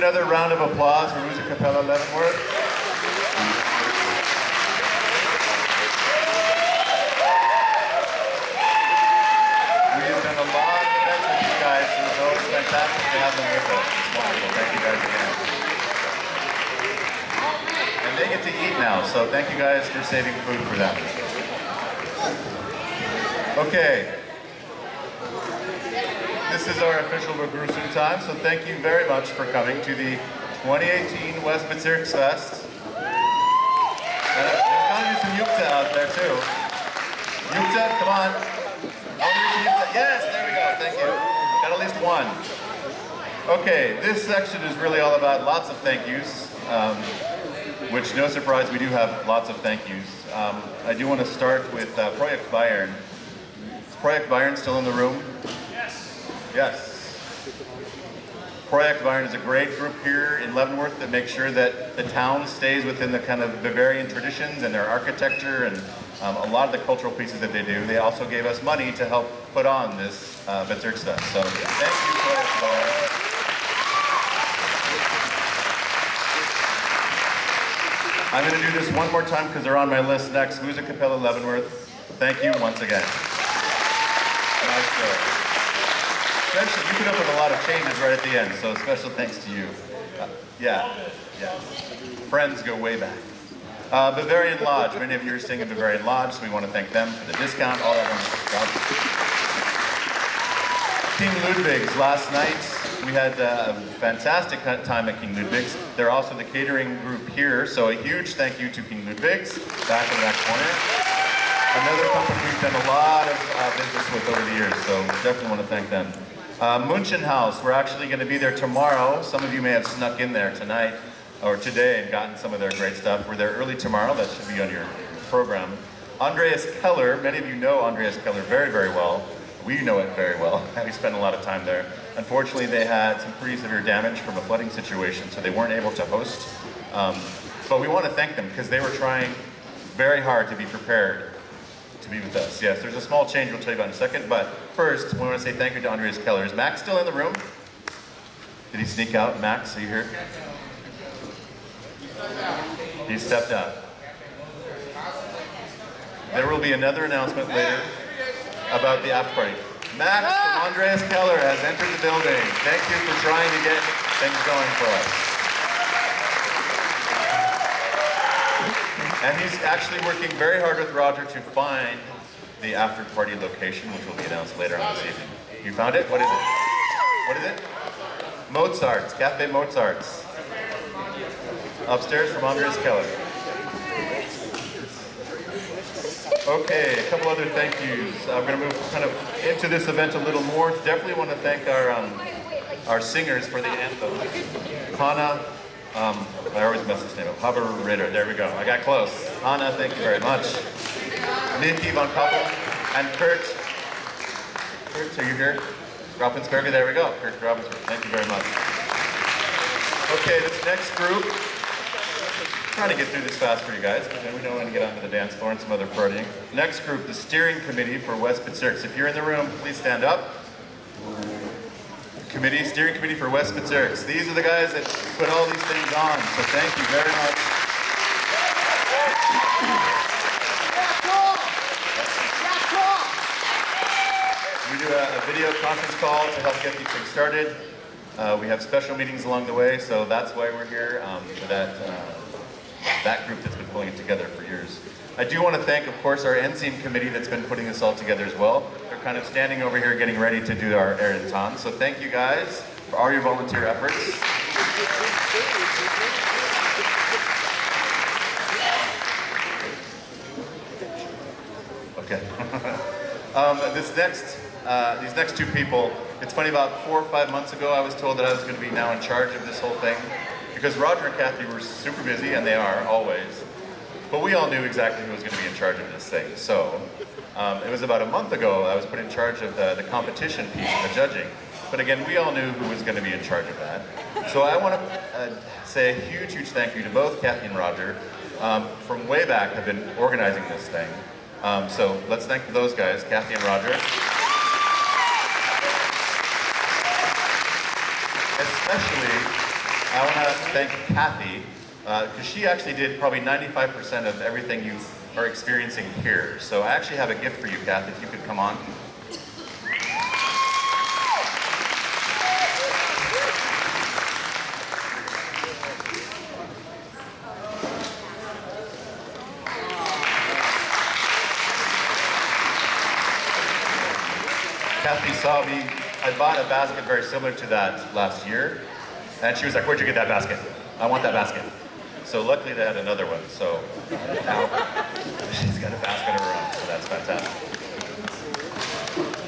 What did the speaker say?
another round of applause for Music Capella Leavenworth. We have done a lot of events with these guys, so it's fantastic to have them with us. It's wonderful. Thank you guys again. And they get to eat now, so thank you guys for saving food for them. Okay. This is our official Begrüßung time, so thank you very much for coming to the 2018 West Bezirksfest. There's going to be some Yukta out there too. Yukta, come on. Yes, there we go, thank you. Got at least one. Okay, this section is really all about lots of thank yous, which, no surprise, we do have lots of thank yous. I do want to start with Project Bayern. Is Project Bayern still in the room? Yes. Project Bayern is a great group here in Leavenworth that makes sure that the town stays within the kind of Bavarian traditions and their architecture and a lot of the cultural pieces that they do. They also gave us money to help put on this Bezirksfest. So thank you, Project Bayern. I'm going to do this one more time because they're on my list next. Music Capella Leavenworth. Thank you once again. Nice show. Especially, you put up with a lot of changes right at the end, so special thanks to you. Yeah. Friends go way back. Bavarian Lodge, many of you are staying in Bavarian Lodge, so we want to thank them for the discount, all that wonderful stuff. King Ludwig's, last night we had a fantastic time at King Ludwig's. They're also the catering group here, so a huge thank you to King Ludwig's, back in that corner. Another company we've done a lot of business with over the years, so definitely want to thank them. Munchen House, we're actually going to be there tomorrow. Some of you may have snuck in there tonight or today and gotten some of their great stuff. We're there early tomorrow. That should be on your program. Andreas Keller, many of you know Andreas Keller very, very well. We know it very well. We spent a lot of time there. Unfortunately, they had some pretty severe damage from a flooding situation, so they weren't able to host. But we want to thank them because they were trying very hard to be prepared to be with us. Yes, there's a small change we'll tell you about in a second, but first, we want to say thank you to Andreas Keller. Is Max still in the room? Did he sneak out? Max, are you here? He stepped out. There will be another announcement later about the after party. Max from Andreas Keller has entered the building. Thank you for trying to get things going for us. And he's actually working very hard with Roger to find the after party location, which will be announced later on this evening. You found it? What is it? What is it? Mozart's, Cafe Mozart's. Upstairs from Andreas Keller. Okay, a couple other thank yous. I'm going to move kind of into this event a little more. Definitely want to thank our singers for the anthem. Hannah, I always mess this name up. Haber Ritter, there we go. I got close. Hannah, thank you very much. Nikki von Koppel and Kurt. Kurt, are you here? Graupensberger, there we go. Kurt Graupensberger, thank you very much. Okay, this next group. Trying to get through this fast for you guys, because then we don't want to get onto the dance floor and some other partying. Next group, the steering committee for West Bezirks. If you're in the room, please stand up. Steering committee for West Bezirks. These are the guys that put all these things on, so thank you very much. We do a video conference call to help get these things started. We have special meetings along the way, so that's why we're here, for that group that's been pulling it together for years. I do want to thank, of course, our Enzian committee that's been putting this all together as well. They're kind of standing over here getting ready to do our Erentan. So thank you guys for all your volunteer efforts. Okay. These next two people, it's funny, about 4 or 5 months ago I was told that I was going to be now in charge of this whole thing. Because Roger and Kathy were super busy, and they are, always. But we all knew exactly who was going to be in charge of this thing. So, it was about a month ago I was put in charge of the competition piece and the judging. But again, we all knew who was going to be in charge of that. So I want to say a huge, huge thank you to both Kathy and Roger. From way back have been organizing this thing. So let's thank those guys, Kathy and Roger. Especially I want to thank Kathy, because she actually did probably 95% of everything you are experiencing here. So I actually have a gift for you, Kathy, if you could come on. Kathy saw me, I bought a basket very similar to that last year, and she was like, "Where'd you get that basket? I want that basket." So luckily they had another one, so now she's got a basket of her own, so that's fantastic.